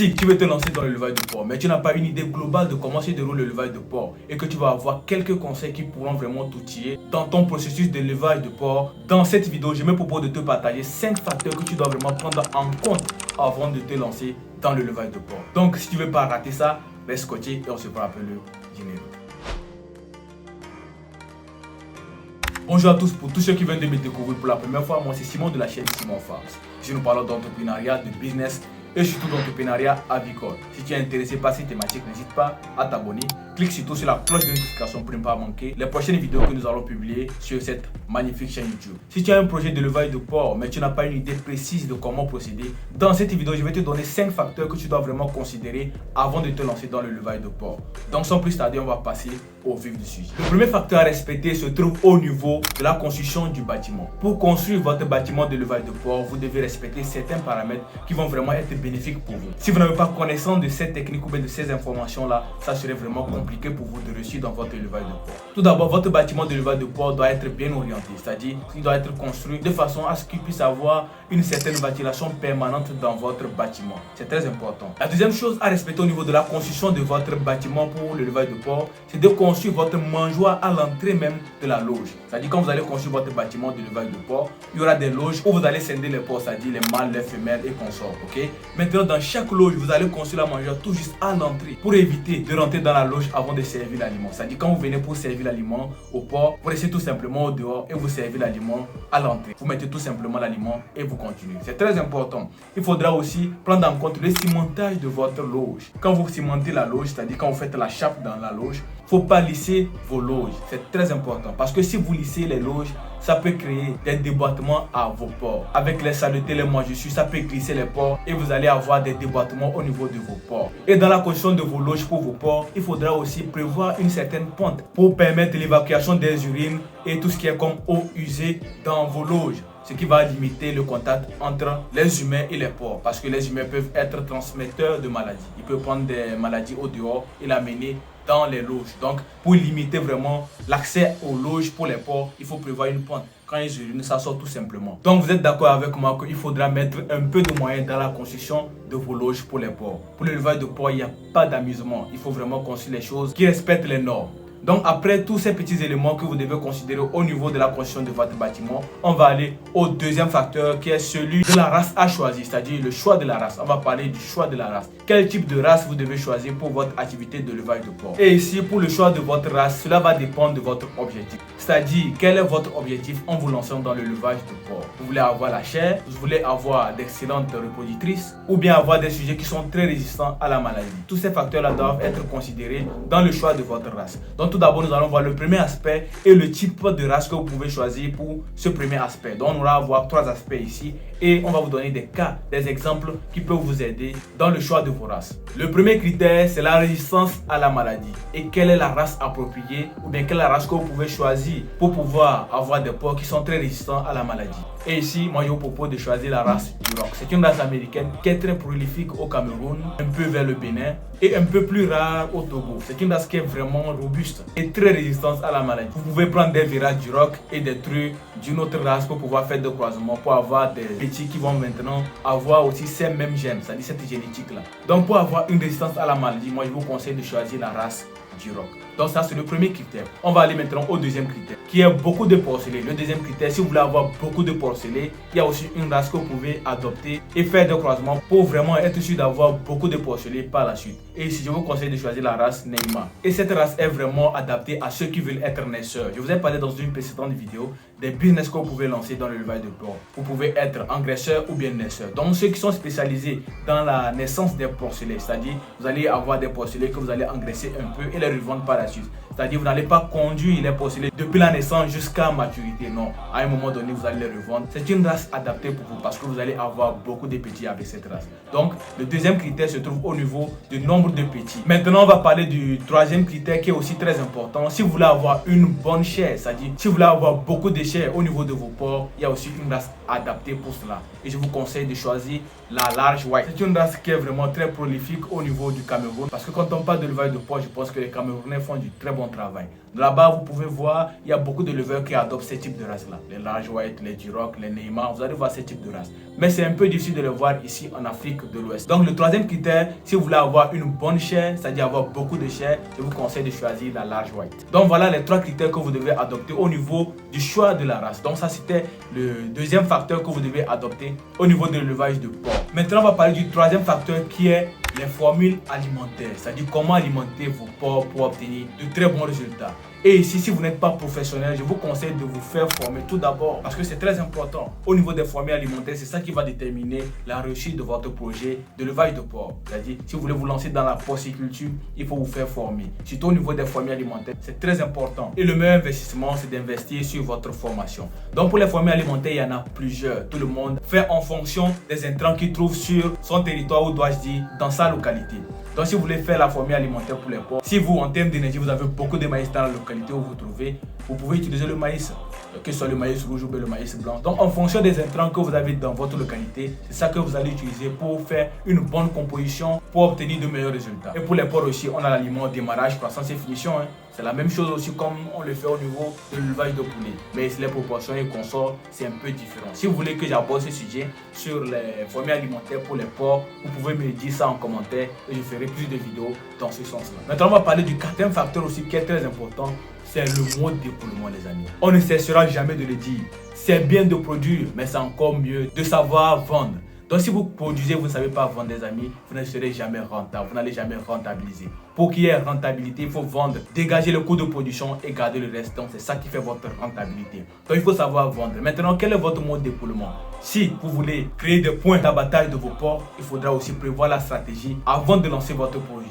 Si tu veux te lancer dans l'élevage de porc, mais tu n'as pas une idée globale de comment se déroule l'élevage de porc et que tu vas avoir quelques conseils qui pourront vraiment t'outiller dans ton processus d'élevage de porc, dans cette vidéo, je me propose de te partager 5 facteurs que tu dois vraiment prendre en compte avant de te lancer dans l'élevage de porc. Donc, si tu ne veux pas rater ça, reste scotché et on se voit après le générique. Bonjour à tous, pour tous ceux qui viennent de me découvrir pour la première fois, moi c'est Simon de la chaîne Simon Farms. Ici nous parlons d'entrepreneuriat, de business et surtout d'entrepreneuriat avicole. Si tu es intéressé par ces thématiques, n'hésite pas à t'abonner. Clique surtout sur la cloche de notification pour ne pas manquer les prochaines vidéos que nous allons publier sur cette magnifique chaîne YouTube. Si tu as un projet d'élevage de porc mais tu n'as pas une idée précise de comment procéder, dans cette vidéo je vais te donner 5 facteurs que tu dois vraiment considérer avant de te lancer dans l'élevage de porc. Donc sans plus tarder, on va passer au vif du sujet. Le premier facteur à respecter se trouve au niveau de la construction du bâtiment. Pour construire votre bâtiment d'élevage de porc, vous devez respecter certains paramètres qui vont vraiment être bénéfiques pour vous. Si vous n'avez pas connaissance de cette technique ou bien de ces informations là, ça serait vraiment compliqué pour vous de réussir dans votre élevage de porc. Tout d'abord, votre bâtiment d'élevage de porc doit être bien orienté, c'est-à-dire qu'il doit être construit de façon à ce qu'il puisse avoir une certaine ventilation permanente dans votre bâtiment. C'est très important. La deuxième chose à respecter au niveau de la construction de votre bâtiment pour l'élevage de porc, c'est de construire votre mangeoire à l'entrée même de la loge. C'est-à-dire quand vous allez construire votre bâtiment d'élevage de porc, il y aura des loges où vous allez scinder les porcs, c'est-à-dire les mâles, les femelles et consorts. Ok? Maintenant, dans chaque loge, vous allez construire la mangeoire tout juste à l'entrée pour éviter de rentrer dans la loge avant de servir l'aliment. C'est-à-dire quand vous venez pour servir l'aliment au porc, vous laissez tout simplement au dehors et vous servez l'aliment à l'entrée. Vous mettez tout simplement l'aliment et vous continuez. C'est très important. Il faudra aussi prendre en compte le cimentage de votre loge. Quand vous cimentez la loge, c'est-à-dire quand vous faites la chape dans la loge, il ne faut pas lisser vos loges. C'est très important parce que si vous lissez les loges, ça peut créer des déboîtements à vos porcs. Avec les saletés, les moisissures, ça peut glisser les porcs et vous allez avoir des déboîtements au niveau de vos porcs. Et dans la construction de vos loges pour vos porcs, il faudra aussi prévoir une certaine pente pour permettre l'évacuation des urines et tout ce qui est comme eau usée dans vos loges. Ce qui va limiter le contact entre les humains et les porcs. Parce que les humains peuvent être transmetteurs de maladies. Ils peuvent prendre des maladies au dehors et l'amener dans les loges. Donc, pour limiter vraiment l'accès aux loges pour les porcs, il faut prévoir une pente. Quand ils urinent, ça sort tout simplement. Donc, vous êtes d'accord avec moi qu'il faudra mettre un peu de moyens dans la construction de vos loges pour les porcs. Pour l'élevage de porcs, il n'y a pas d'amusement. Il faut vraiment construire les choses qui respectent les normes. Donc après tous ces petits éléments que vous devez considérer au niveau de la construction de votre bâtiment, on va aller au deuxième facteur qui est celui de la race à choisir, c'est-à-dire le choix de la race. On va parler du choix de la race. Quel type de race vous devez choisir pour votre activité d'élevage de porc. Et ici, pour le choix de votre race, cela va dépendre de votre objectif. C'est-à-dire, quel est votre objectif en vous lançant dans l'élevage de porc. Vous voulez avoir la chair, vous voulez avoir d'excellentes reproductrices ou bien avoir des sujets qui sont très résistants à la maladie. Tous ces facteurs-là doivent être considérés dans le choix de votre race. Donc tout d'abord, nous allons voir le premier aspect et le type de race que vous pouvez choisir pour ce premier aspect. Donc on va avoir 3 aspects ici et on va vous donner des cas, des exemples qui peuvent vous aider dans le choix de vos races. Le premier critère, c'est la résistance à la maladie. Et quelle est la race appropriée ou bien quelle est la race que vous pouvez choisir pour pouvoir avoir des porcs qui sont très résistants à la maladie. Et ici, moi je vous propose de choisir la race Duroc. C'est une race américaine qui est très prolifique au Cameroun, un peu vers le Bénin et un peu plus rare au Togo. C'est une race qui est vraiment robuste et très résistante à la maladie. Vous pouvez prendre des virages Duroc et des trucs d'une autre race pour pouvoir faire des croisements, pour avoir des petits qui vont maintenant avoir aussi ces mêmes gènes, c'est-à-dire cette génétique là. Donc pour avoir une résistance à la maladie, moi je vous conseille de choisir la race Duroc. Donc ça c'est le premier critère. On va aller maintenant au deuxième critère qui est beaucoup de porcelets. Le deuxième critère, si vous voulez avoir beaucoup de porcelets, il y a aussi une race que vous pouvez adopter et faire des croisements pour vraiment être sûr d'avoir beaucoup de porcelets par la suite. Et ici je vous conseille de choisir la race Neymar. Et cette race est vraiment adaptée à ceux qui veulent être naisseurs. Je vous ai parlé dans une précédente vidéo des business que vous pouvez lancer dans l'élevage de porc. Vous pouvez être engraisseur ou bien naisseur. Donc ceux qui sont spécialisés dans la naissance des porcelets, c'est-à-dire vous allez avoir des porcelets que vous allez engraisser un peu et les revendre par la suite. C'est-à-dire vous n'allez pas conduire les porcelets depuis la naissance jusqu'à maturité. Non, à un moment donné vous allez les revendre. C'est une race adaptée pour vous parce que vous allez avoir beaucoup de petits avec cette race. Donc le deuxième critère se trouve au niveau du nombre de petits. Maintenant on va parler du troisième critère qui est aussi très important. Si vous voulez avoir une bonne chair, c'est-à-dire si vous voulez avoir beaucoup de chair au niveau de vos porcs, il y a aussi une race adaptée pour cela. Et je vous conseille de choisir la large white. C'est une race qui est vraiment très prolifique au niveau du Cameroun. Parce que quand on parle de l'élevage de porc, je pense que les Camerounais font du très bon travail. Là-bas, vous pouvez voir, il y a beaucoup d'éleveurs qui adoptent ce type de race-là. Les large white, les Duroc, les Neymar, vous allez voir ce type de race. Mais c'est un peu difficile de les voir ici en Afrique de l'Ouest. Donc le troisième critère, si vous voulez avoir une bonne chair, c'est-à-dire avoir beaucoup de chair, je vous conseille de choisir la large white. Donc voilà les 3 critères que vous devez adopter au niveau du choix de la race. Donc ça c'était le deuxième facteur que vous devez adopter au niveau de l'élevage de porc. Maintenant on va parler du troisième facteur qui est les formules alimentaires, c'est-à-dire comment alimenter vos porcs pour obtenir de très bons résultats. Et ici, si vous n'êtes pas professionnel, je vous conseille de vous faire former tout d'abord parce que c'est très important. Au niveau des formules alimentaires, c'est ça qui va déterminer la réussite de votre projet de l'élevage de porc. C'est-à-dire, si vous voulez vous lancer dans la porciculture, il faut vous faire former. Surtout au niveau des formules alimentaires, c'est très important. Et le meilleur investissement, c'est d'investir sur votre formation. Donc pour les formules alimentaires, il y en a plusieurs. Tout le monde fait en fonction des intrants qu'il trouve sur son territoire ou dois-je dire dans sa localité. Donc si vous voulez faire la formule alimentaire pour les porcs, si vous en termes d'énergie vous avez beaucoup de maïs dans la localité où vous trouvez, vous pouvez utiliser le maïs, que ce soit le maïs rouge ou le maïs blanc. Donc en fonction des intrants que vous avez dans votre localité, c'est ça que vous allez utiliser pour faire une bonne composition pour obtenir de meilleurs résultats. Et pour les porcs aussi, on a l'aliment démarrage, croissance et finition. C'est la même chose aussi comme on le fait au niveau de l'élevage de poulet. Mais les proportions et consorts, c'est un peu différent. Si vous voulez que j'aborde ce sujet sur les formules alimentaires pour les porcs, vous pouvez me dire ça en commentaire et je ferai plus de vidéos dans ce sens-là. Maintenant, on va parler du quatrième facteur aussi qui est très important. C'est le mode d'écoulement, les amis. On ne cessera jamais de le dire. C'est bien de produire, mais c'est encore mieux de savoir vendre. Donc si vous produisez, vous ne savez pas vendre, les amis, vous ne serez jamais rentable, vous n'allez jamais rentabiliser. Pour qu'il y ait rentabilité, il faut vendre, dégager le coût de production et garder le reste. Donc c'est ça qui fait votre rentabilité. Donc il faut savoir vendre. Maintenant, quel est votre mode d'écoulement? Si vous voulez créer des points d'abattage de vos porcs, il faudra aussi prévoir la stratégie avant de lancer votre projet.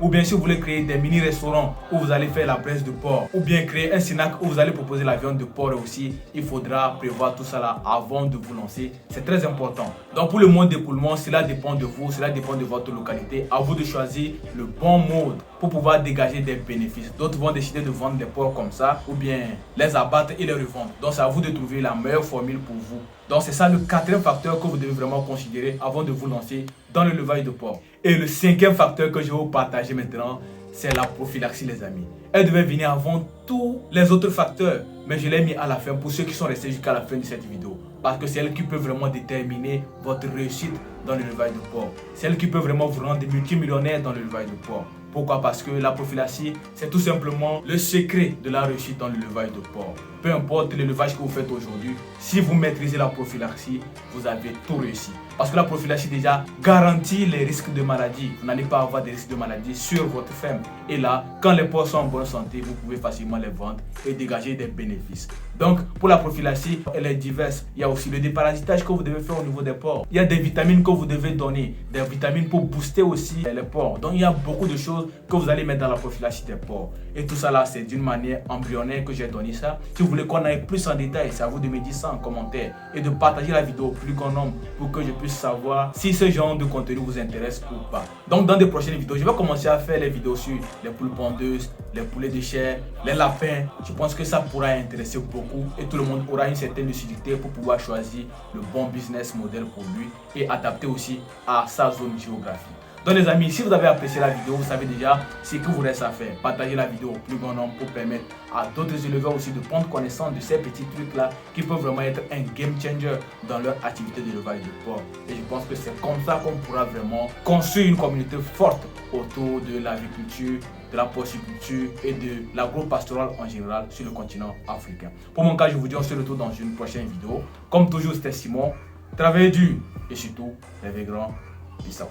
Ou bien si vous voulez créer des mini-restaurants où vous allez faire la braise de porc, ou bien créer un snack où vous allez proposer la viande de porc aussi, il faudra prévoir tout ça là avant de vous lancer. C'est très important. Donc pour le mode d'écoulement, cela dépend de vous, cela dépend de votre localité. À vous de choisir le bon mode pour pouvoir dégager des bénéfices. D'autres vont décider de vendre des porcs comme ça, ou bien les abattre et les revendre. Donc c'est à vous de trouver la meilleure formule pour vous. Donc c'est ça le quatrième facteur que vous devez vraiment considérer avant de vous lancer dans l'élevage de porc. Et le cinquième facteur que je vais vous partager maintenant, c'est la prophylaxie, les amis. Elle devait venir avant tous les autres facteurs, mais je l'ai mis à la fin pour ceux qui sont restés jusqu'à la fin de cette vidéo. Parce que c'est elle qui peut vraiment déterminer votre réussite dans l'élevage de porc. C'est elle qui peut vraiment vous rendre multimillionnaire dans l'élevage de porc. Pourquoi? Parce que la prophylaxie, c'est tout simplement le secret de la réussite dans l'élevage de porc. Peu importe l'élevage que vous faites aujourd'hui, si vous maîtrisez la prophylaxie, vous avez tout réussi. Parce que la prophylaxie déjà garantit les risques de maladie. Vous n'allez pas avoir des risques de maladie sur votre ferme. Et là, quand les porcs sont en bonne santé, vous pouvez facilement les vendre et dégager des bénéfices. Donc, pour la prophylaxie, elle est diverse. Il y a aussi le déparasitage que vous devez faire au niveau des porcs. Il y a des vitamines que vous devez donner, des vitamines pour booster aussi les porcs. Donc, il y a beaucoup de choses que vous allez mettre dans la prophylaxie des porcs. Et tout ça là, c'est d'une manière embryonnaire que j'ai donné ça. Si vous voulez qu'on aille plus en détail, c'est à vous de me dire ça en commentaire et de partager la vidéo au plus grand nombre pour que je puisse savoir si ce genre de contenu vous intéresse ou pas. Donc dans des prochaines vidéos, je vais commencer à faire les vidéos sur les poules pondeuses, les poulets de chair, les lapins. Je pense que ça pourra intéresser beaucoup et tout le monde aura une certaine lucidité pour pouvoir choisir le bon business model pour lui et adapter aussi à sa zone géographique. Donc les amis, si vous avez apprécié la vidéo, vous savez déjà ce que vous reste à faire. Partagez la vidéo au plus grand nombre pour permettre à d'autres éleveurs aussi de prendre connaissance de ces petits trucs là qui peuvent vraiment être un game changer dans leur activité d'élevage de porc. Et je pense que c'est comme ça qu'on pourra vraiment construire une communauté forte autour de l'agriculture, de la porciculture et de l'agro-pastoral en général sur le continent africain. Pour mon cas, je vous dis on se retrouve dans une prochaine vidéo. Comme toujours, c'était Simon. Travaillez dur et surtout, rêvez grand. Peace out.